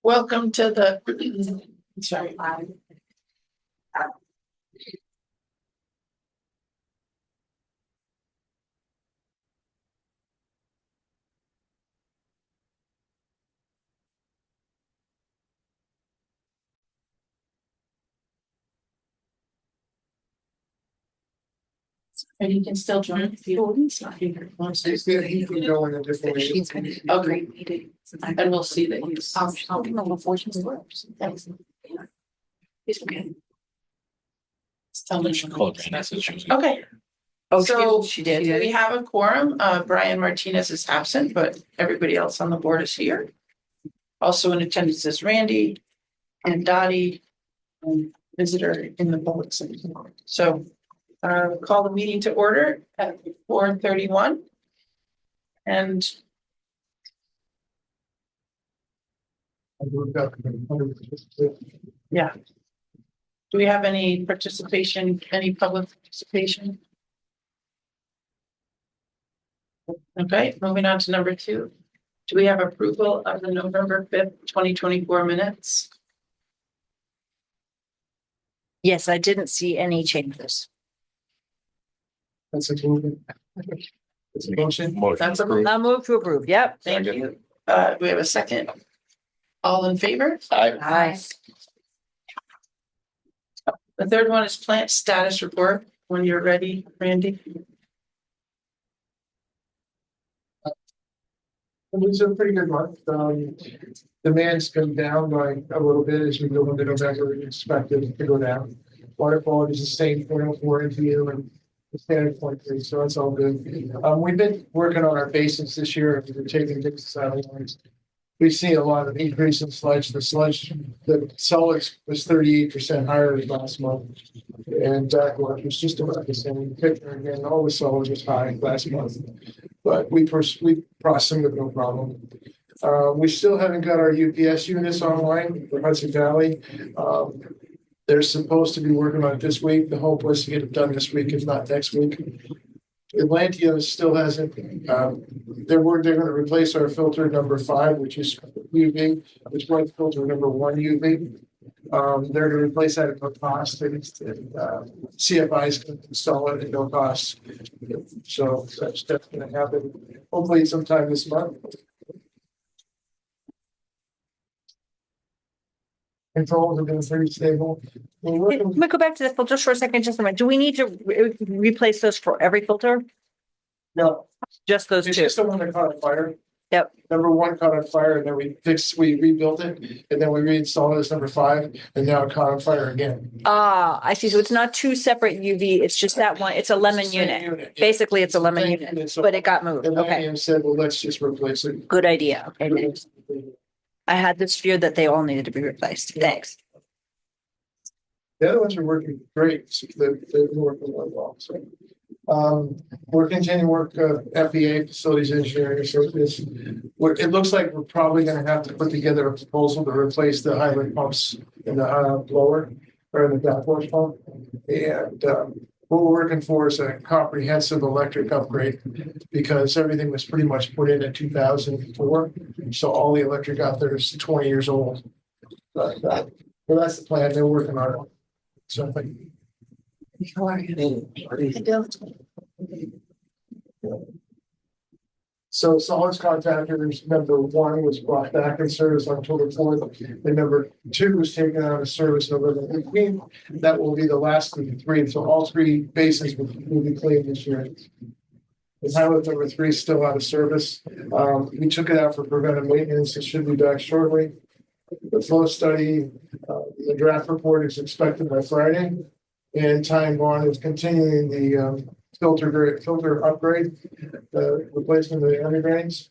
Welcome to the, sorry. And you can still join if you want to. He can go in a different way. Okay. And we'll see that he's. He's okay. Tell me. Call Brandon, said she was. Okay, Oh, so she did. we have a quorum. Brian Martinez is absent, but everybody else on the board is here. Also in attendance is Randy and Dottie, visitor in the public safety. So call the meeting to order at 4:31. And yeah. Do we have any participation, any public participation? Okay, moving on to number 2. Do we have approval of the November 5th, 2024 minutes? Yes, I didn't see any changes. That's a motion. It's a motion. That's a I'll move to approve. Yep. Thank you. We have a second. All in favor? Aye. The third one is plant status report. When you're ready, Randy. It was a pretty good month. Demand's come down by a little bit as we go into November. We expected it to go down. Water quality is the same 0.04 MTU and the standard 0.3, so that's all good. We've been working on our basins this year. We're taking Dixie lines. We've seen a lot of increase in sludge. The solids was 38% higher than last month. And backwash was just about the same. Picture again, all the solids was high last month. But we processed them with no problem. We still haven't got our UPS units online for Hudson Valley. They're supposed to be working on it this week. The hope was to get it done this week, if not next week. Atlantia still hasn't, they're going to replace our filter number 5, which is UV, which was filter number 1 UV. They're going to replace that at no cost. CFI's can install it at no cost. So that's going to happen hopefully sometime this month. Controls have been pretty stable. Can we go back to the filter for a second? Just a minute. Do we need to replace those for every filter? No, Just those it's two? just the one that caught on fire. Yep. Number 1 caught on fire, and then we rebuilt it, and then we reinstalled it as number 5, and now it caught on fire again. Ah, I see. So it's not 2 separate UV. It's just that one. It's a lemon Same unit. yeah. Basically, it's a lemon Same unit, so- but it got moved. And Okay. Lanny said, well, let's just replace it. Good idea. Okay. I had this fear that they all needed to be replaced. Thanks. The other ones are working great. So they're working really well. So, we're continuing work FEA facilities engineering. So it looks like we're probably going to have to put together a proposal to replace the hydrant pumps in the blower or in the backwash pump. And what we're working for is a comprehensive electric upgrade because everything was pretty much put in 2004. So all the electric out there is 20 years old. But well, that's the plan. They're working on it. So I think. How are you? So solids contractors, number 1 was brought back in service on October 4th. And number 2 was taken out of service November 15th. That will be the last of the 3. So all 3 basins will be cleaned this year. The pilot number 3 is still out of service. We took it out for preventive maintenance. It should be back shortly. The flow study, the draft report is expected by Friday. And Time Bond is continuing the filter upgrade, the replacement of the undergrounds.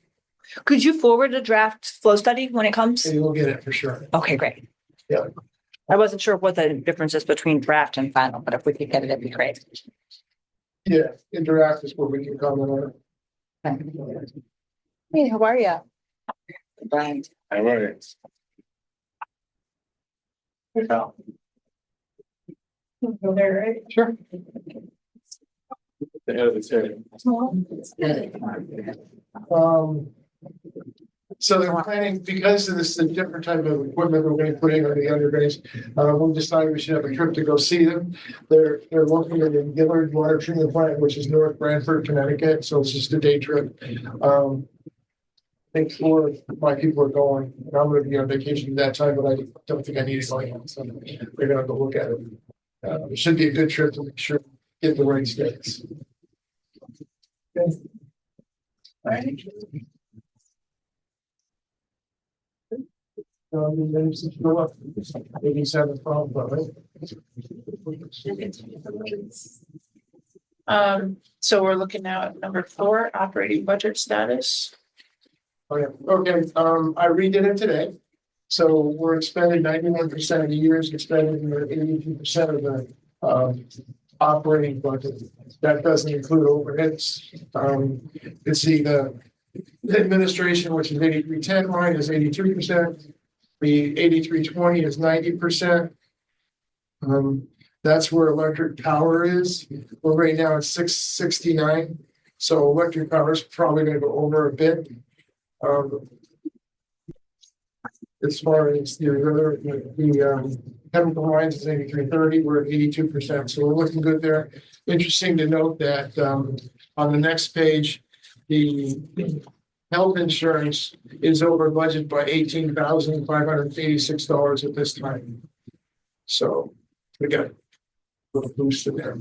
Could you forward a draft flow study when it comes? And you'll get it for sure. Okay, great. Yeah. I wasn't sure what the difference is between draft and final, but if we could get it, it'd be great. Yeah, interact is where we can comment on it. Hey, how are you? Brian. All right. Go there, right? Sure. The head of the table. So they're planning, because of this the different type of equipment we're gonna put in on the undergrounds, we decided we should have a trip to go see them. They're located at the Gillard Water Treatment Plant, which is North Branford, Connecticut, so it's just a day trip. I think 4 of my people are going, and I'm gonna be on vacation at that time, but I don't think I need to go in, so we're gonna go look at it. It should be a good trip to make sure, get the right stakes. Okay. Right. Then it's go up 87 from, right? So we're looking now at number 4, operating budget status. Oh, yeah, okay, I redid it today. So we're expending 91% of the year's expending 82% of the operating budget. That doesn't include overheads. You see the administration, which is 8310, mine is 82%. The 8320 is 90%. That's where electric power is. Well, right now it's 669. So electric power is probably gonna go over a bit. As far as the chemical lines is 8330, we're at 82%, so we're looking good there. Interesting to note that on the next page, the health insurance is over budget by $18,586 at this time. So we got a little boost in there.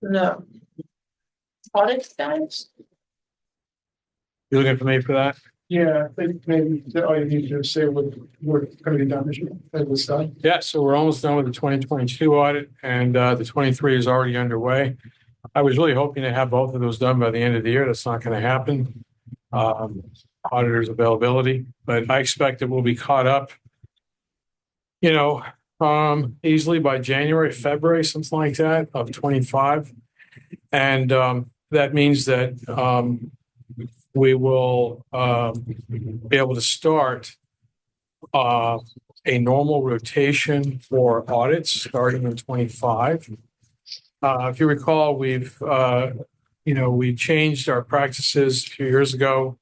No. Audit status? You looking for me for that? Yeah, I think maybe all you need to say what we're gonna be done this year, that was done. Yeah, so we're almost done with the 2022 audit and the 23 is already underway. I was really hoping to have both of those done by the end of the year. That's not going to happen. Auditor's availability, but I expect it will be caught up, easily by January, February, something like that of 25. And that means that we will be able to start a normal rotation for audits starting in 25. If you recall, we changed our practices a few years ago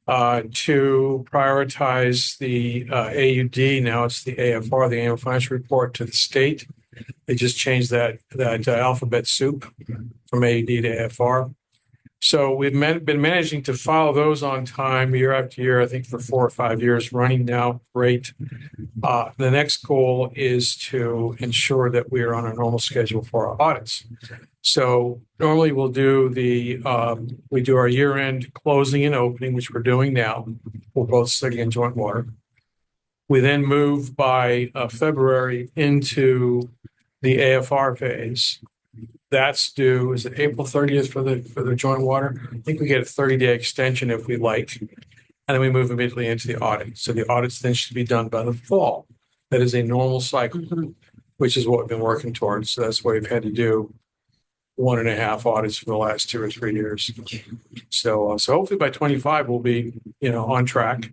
to prioritize the AUD. Now it's the AFR, the annual financial report to the state. They just changed that alphabet soup from AUD to AFR. So we've been managing to follow those on time year after year, I think for 4 or 5 years running now. Great. The next goal is to ensure that we are on a normal schedule for our audits. So normally we'll do we do our year-end closing and opening, which we're doing now for both city and joint water. We then move by February into the AFR phase. That's due, is it April 30th for the joint water? I think we get a 30-day extension if we like. And then we move immediately into the audit. So the audits then should be done by the fall. That is a normal cycle, which is what we've been working towards. So that's why we've had to do 1.5 audits for the last 2 or 3 years. So hopefully by 25 we'll be, on track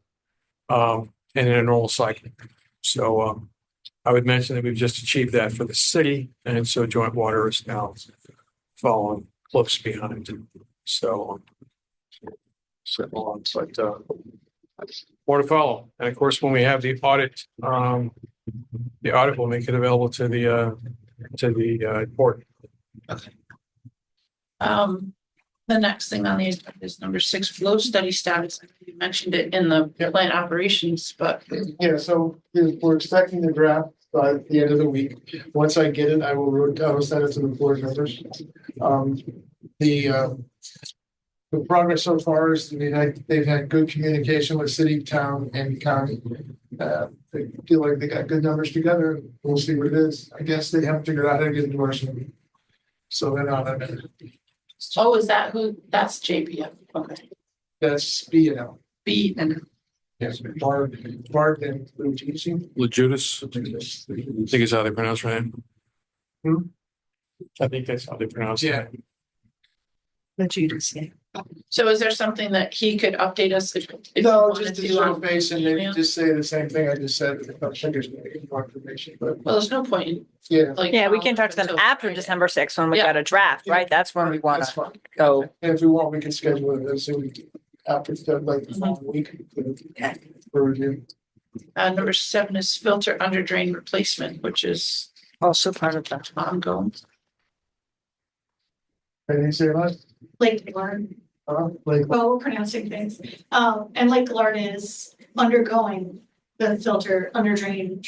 and in a normal cycle. So I would mention that we've just achieved that for the city, and so joint water is now following close behind. So but more to follow. And of course, when we have the audit will make it available to the board. Okay. The next thing on the agenda is number 6, flow study status. You mentioned it in the plant operations, but Yeah, so we're expecting the draft by the end of the week. Once I get it, I will send it to the board members. The progress so far is they've had good communication with city, town, and county. They feel like they got good numbers together. We'll see what it is. I guess they haven't figured out how to get endorsement. So they're not. oh, is that who? That's JPM. Okay. That's B&L. B and Yes, Bard and Luigi. Lejudas, I think is how they pronounce her name. I think that's how they pronounce it. Yeah. Let you say. So is there something that he could update us if? he No, wanted just to to show on- face and maybe Yeah. just say the same thing I just said, I think there's more information, but Well, there's no point in yeah. like. Yeah, we can talk to them until after Friday. December 6th when we Yeah. got a draft, right? That's when we want That's to fine. go. And if we want, we can schedule it as soon after like the following week for review. Number 7 is filter under drain replacement, which is Also part of that. ongoing. Anything to say about it? Lake Garden, Like, well, we're pronouncing things. And Lake Garden is undergoing the filter under drain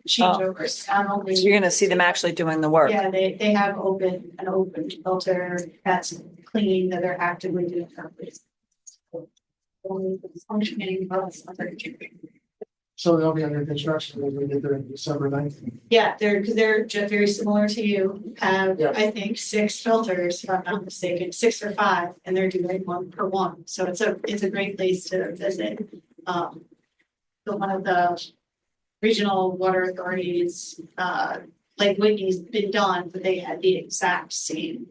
changeovers. Not only- So you're going to see them actually doing the work. Yeah, they have an open filter that's cleaning that they're actively doing currently. Only it's functioning, but it's under drain. so they'll be under construction when we get there December 9th. Yeah, because they're just very similar to you, have, Yeah. I think, 6 filters, if I'm not mistaken, 6 or 5, and they're doing one per one, so it's a great place to visit. So one of the regional water authorities, like Whitney's been done, but they had the exact same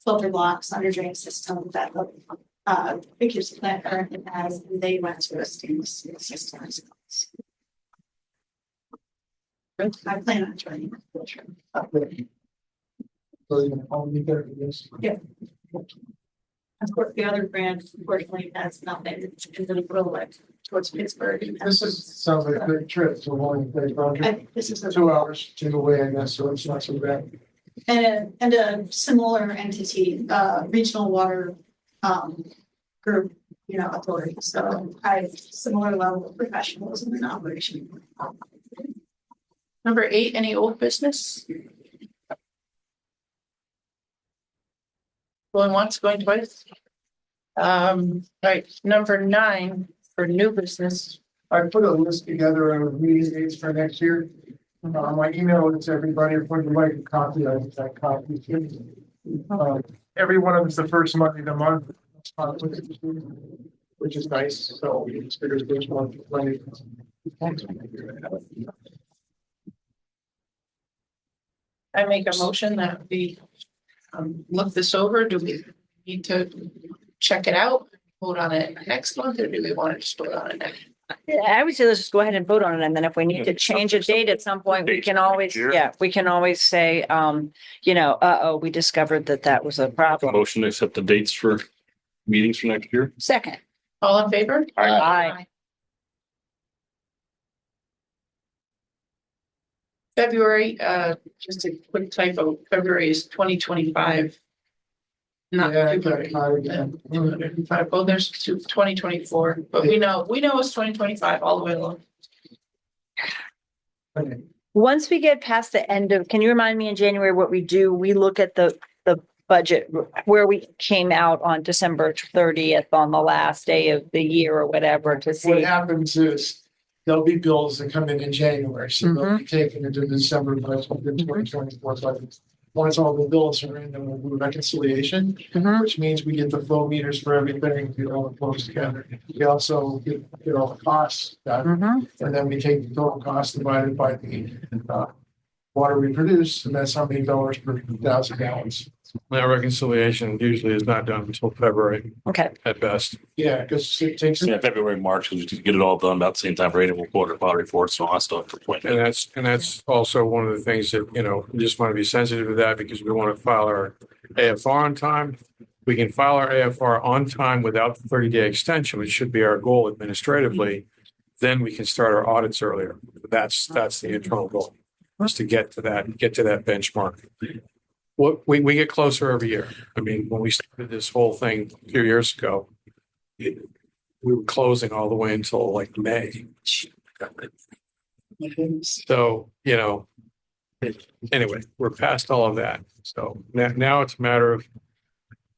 filter blocks under drain system that Vicky's plant currently has, and they went to a stainless steel system. I plan on joining. So you're gonna only get this. Of course, the other brand unfortunately has nothing, it's a little like towards Pittsburgh. Sounds like a good trip, so long, This is a 2 hours to go away, I guess, so it's not so bad. and a similar entity, regional water group, authority. So I have similar level of professionalism in operation. Number 8, any old business? Going once, going twice? Right, number 9 for new business. I put a list together of meeting dates for next year. My email is everybody, if would like a copy, I have that copy. Every one of them is the first Monday of the month. Which is nice, so we just figured which one to play. I make a motion that we look this over. Do we need to check it out, vote on it next month, or do we want to just vote on it next? I would say let's just go ahead and vote on it. And then if we need to change a date at some point, we can always, we can always say, we discovered that was a problem. Motion to accept the dates for meetings for next year. Second. All in favor? Aye. February, just a quick typo, February is 2025. Not Yeah, I 200. got it again. 205. Oh, there's 2024, but we know it's 2025 all the way along. Okay. Once we get past the end of, can you remind me in January what we do? We look at the budget where we came out on December 30th on the last day of the year or whatever to What see. happens is there'll be bills that come in January, so they'll be taken into December budget, the 2024 budget. Once all the bills are in, then we'll do reconciliation, Mhm. which means we get the flow meters for everything, get all the flows together. We also get all the costs done, Mhm. and then we take the total cost divided by the water we produce, and that's how many dollars per 1,000 gallons. That reconciliation usually is not done until February Okay. at best. Yeah, because it takes. Yeah, February, March, because we just get it all done about the same time for annual report, audit reports, and all that stuff for 20. And that's also one of the things that, we just want to be sensitive to that because we want to file our AFR on time. We can file our AFR on time without the 30-day extension, which should be our goal administratively. Then we can start our audits earlier. That's the internal goal, is to get to that benchmark. We get closer every year. I mean, when we started this whole thing a few years ago, we were closing all the way until like May. So, anyway, we're past all of that. So now it's a matter of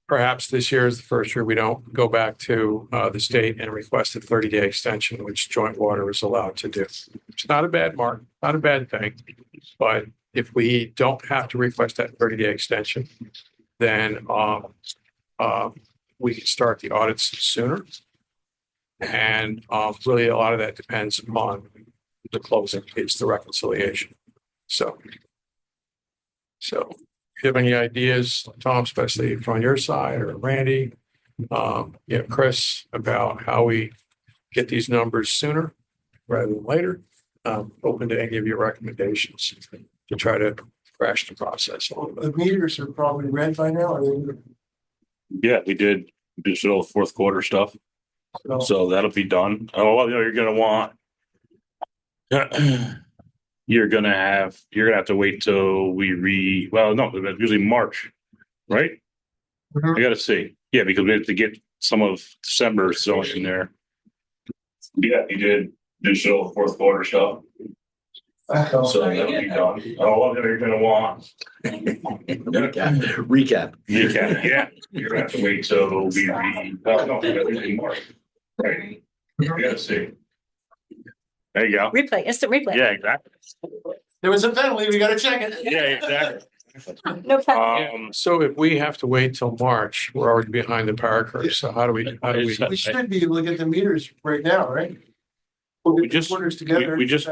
perhaps this year is the first year we don't go back to the state and request a 30-day extension, which joint water is allowed to do. It's not a bad mark, not a bad thing. But if we don't have to request that 30-day extension, then we can start the audits sooner. And really, a lot of that depends upon the closing, it's the reconciliation. So you have any ideas, Tom, especially from your side or Randy, Chris, about how we get these numbers sooner rather than later? Open to any of your recommendations to try to crash the process a little bit. The meters are probably read by now, Yeah, we did all the fourth quarter stuff. So that'll be done. Oh, well, you're gonna want. You're gonna have to wait till no, it's usually March, right? Mhm. I gotta see. Yeah, because we have to get some of December so in there. Yeah, you did digital fourth quarter stuff. So that'll be done. Oh, well, you're gonna want. Recap. Yeah, you're gonna have to wait till usually March. Right. You gotta see. There you go. Replay, instant replay. Yeah, exactly. There was a penalty, we gotta check it. Yeah, exactly. No problem. So if we have to wait till March, we're already behind the power curve. So how do we? We should be able to get the meters right now, right? We'll We get the just, quarters together. we just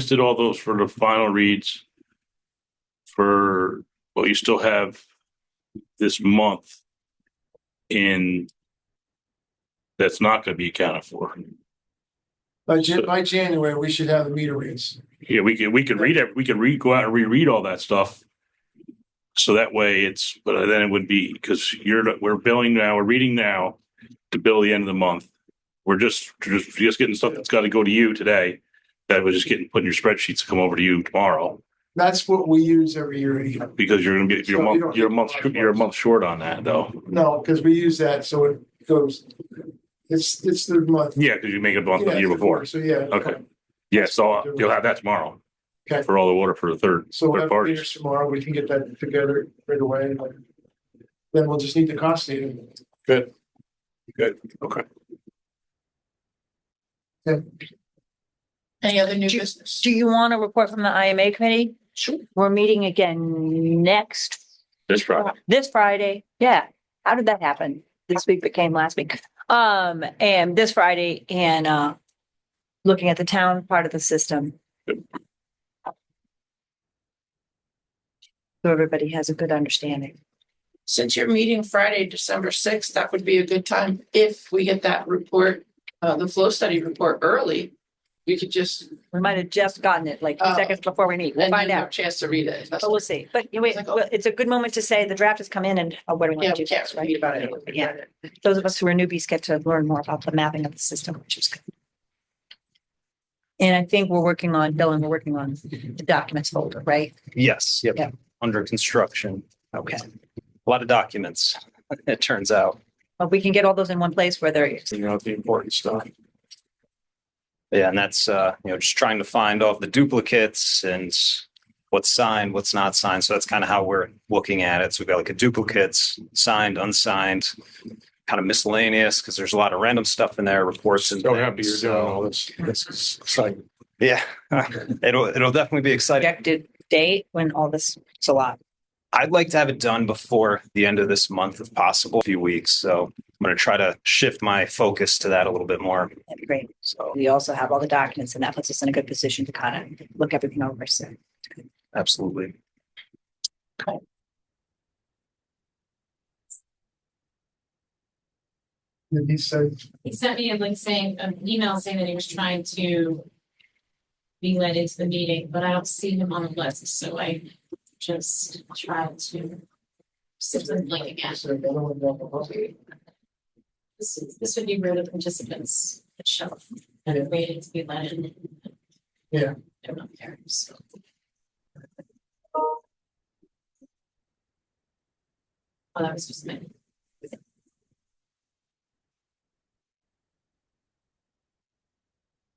did all those for the final reads. You still have this month that's not gonna be accounted for. By January, we should have the meter reads. Yeah, we could read it, go out and reread all that stuff. So that way but then it would be, because we're billing now, we're reading now to bill the end of the month. We're just getting stuff that's got to go to you today. That was just getting put in your spreadsheets to come over to you tomorrow, That's what we use every year anyhow. because you're gonna be, So you don't you're get a month short on that though. No, because we use that, so it goes, it's the month. Yeah, because you make it month Yeah, the year before. So, yeah. Okay. Yeah, so you'll have that tomorrow. Okay. For all the water for the third So we'll have parties. meters tomorrow, we can get that together right away. Then we'll just need the cost data. Good. Okay. Any other new business? Do you want a report from the IMA committee? Sure. We're meeting again This Friday. this Friday. Yeah. How did that happen? This week became last week. And this Friday and looking at the town part of the system. So everybody has a good understanding. Since you're meeting Friday, December 6th, that would be a good time if we get that report, the flow study report early. We could just, We might have just gotten it like Oh. 2 seconds before we meet. We'll and find have a out. chance to read it. But we'll see. But you wait, It's like, well, it's a good moment to say the draft has come in and what do we Yeah, want to we do can't next, read right? about it. Yeah. Those of us who are newbies get to learn more about the mapping of the system, which is good. And I think we're working on the documents folder, right? Yes, Yeah. yep, under construction. Okay. A lot of documents, it turns out. But we can get all those in one place where they're, The important stuff. Yeah, and that's, just trying to find all the duplicates and what's signed, what's not signed. So that's kind of how we're looking at it. So we've got like a duplicates, signed, unsigned, kind of miscellaneous, because there's a lot of random stuff in there, reports and So happy you're things. doing So, all this. This is exciting. yeah, it'll definitely be exciting. projected date when all this, it's a lot. I'd like to have it done before the end of this month if possible, a few weeks. So I'm going to try to shift my focus to that a little bit more. That'd be great. So We also have all the documents and that puts us in a good position to kind of look everything over. So absolutely. And he said, He sent me a link saying, an email saying that he was trying to be led into the meeting, but I don't see him on the list, so I just tried to send the link he again. said, I don't want to- This would be where the participants that show up and waiting to be led in. Yeah. They're not there, so. Oh, that was just me.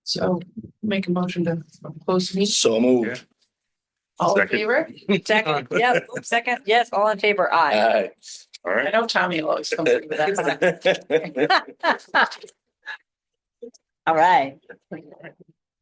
So make a motion to close the meeting. So moved. All in Second. favor? second, yeah, second, yes, all in favor, aye. All I right. know Tommy will always come through with that. All right.